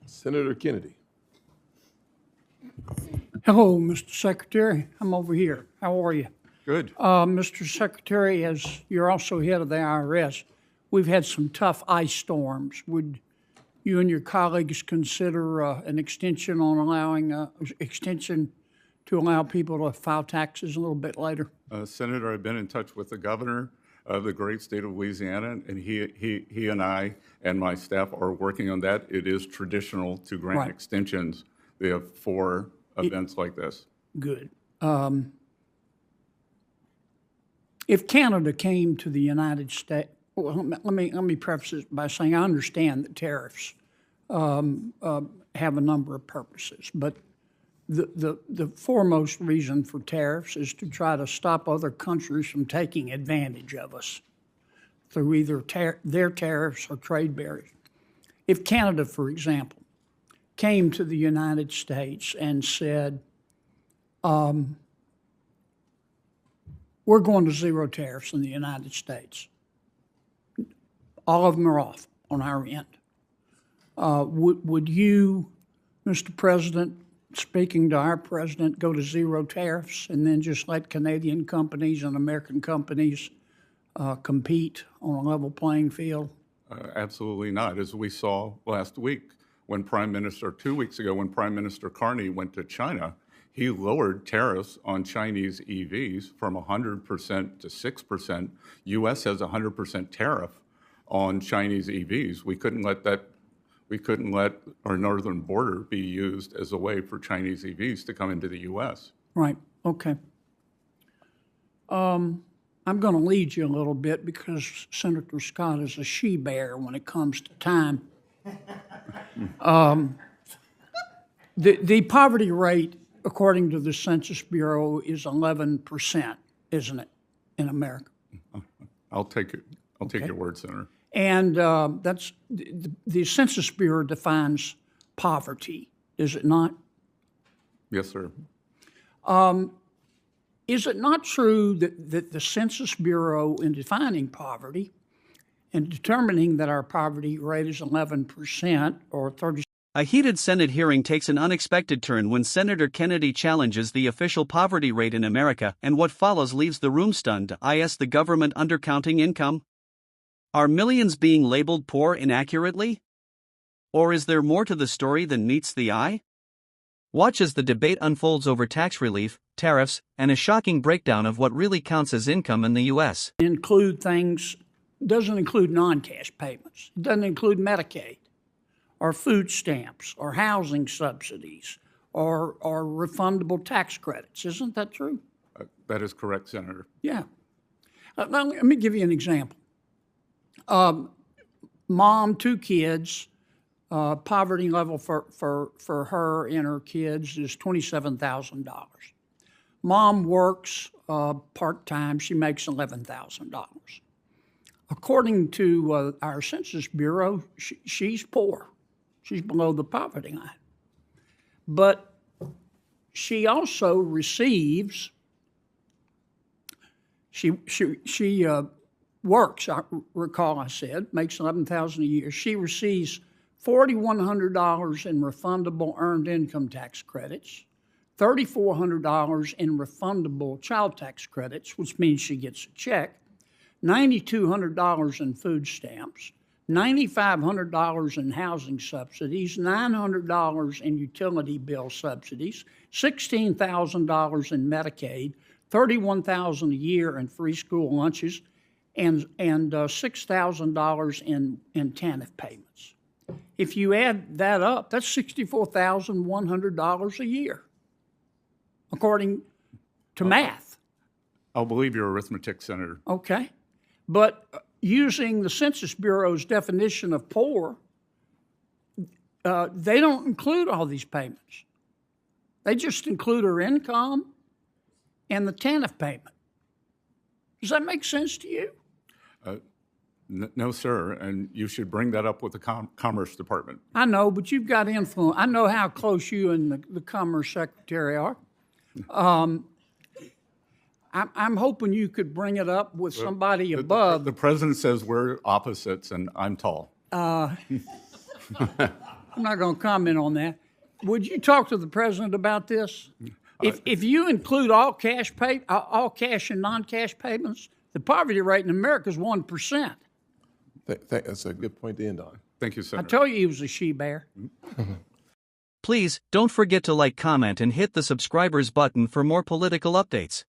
Senator Kennedy. Hello, Mr. Secretary. I'm over here. How are you? Good. Mr. Secretary, as you're also head of the IRS, we've had some tough ice storms. Would you and your colleagues consider an extension on allowing extension to allow people to file taxes a little bit later? Senator, I've been in touch with the governor of the great state of Louisiana, and he and I and my staff are working on that. It is traditional to grant Right. extensions for events like this. Good. If Canada came to the United States, well, let me preface this by saying I understand that tariffs have a number of purposes, but the foremost reason for tariffs is to try to stop other countries from taking advantage of us through either their tariffs or trade barriers. If Canada, for example, came to the United States and said, we're going to zero tariffs in the United States. All of them are off on our end. Would you, Mr. President, speaking to our president, go to zero tariffs and then just let Canadian companies and American companies compete on a level playing field? Absolutely not. As we saw last week, when 2 weeks ago, when Prime Minister Carney went to China, he lowered tariffs on Chinese EVs from 100% to 6%. U.S. has a 100% tariff on Chinese EVs. We couldn't let our northern border be used as a way for Chinese EVs to come into the U.S. Right, okay. I'm going to lead you a little bit because Senator Scott is a she-bear when it comes to time. The poverty rate, according to the Census Bureau, is 11%, isn't it, in America? I'll take it. I'll take your word, Senator. And that's the Census Bureau defines poverty, is it not? Yes, sir. Is it not true that the Census Bureau, in defining poverty and determining that our poverty rate is 11% or 30? A heated Senate hearing takes an unexpected turn when Senator Kennedy challenges the official poverty rate in America, and what follows leaves the room stunned. Is the government undercounting income? Are millions being labeled poor inaccurately? Or is there more to the story than meets the eye? Watch as the debate unfolds over tax relief, tariffs, and a shocking breakdown of what really counts as income in the U.S. Doesn't include non-cash payments. It doesn't include Medicaid or food stamps or housing subsidies or refundable tax credits. Isn't that true? That is correct, Senator. Yeah. Let me give you an example. Mom, 2 kids, poverty level for her and her kids is $27,000. Mom works part-time. She makes $11,000. According to our Census Bureau, she's poor. She's below the poverty line. But she also receives, she works, I recall I said, makes $11,000 a year. She receives $4,100 in refundable earned income tax credits, $3,400 in refundable child tax credits, which means she gets a check, $9,200 in food stamps, $9,500 in housing subsidies, $900 in utility bill subsidies, $16,000 in Medicaid, $31,000 a year in free school lunches, and $6,000 in TANF payments. If you add that up, that's $64,100 a year, according to math. I'll believe your arithmetic, Senator. Okay. But using the Census Bureau's definition of poor, they don't include all these payments. They just include her income and the TANF payment. Does that make sense to you? No, sir, and you should bring that up with the Commerce Department. I know, but you've got influence. I know how close you and the Commerce Secretary are. I'm hoping you could bring it up with somebody above. The president says we're opposites, and I'm tall. I'm not going to comment on that. Would you talk to the president about this? If you include all cash and non-cash payments, the poverty rate in America is 1%. That's a good point to end on. Thank you, I Senator. told you he was a she-bear. Please, don't forget to like, comment, and hit the subscribers button for more political updates.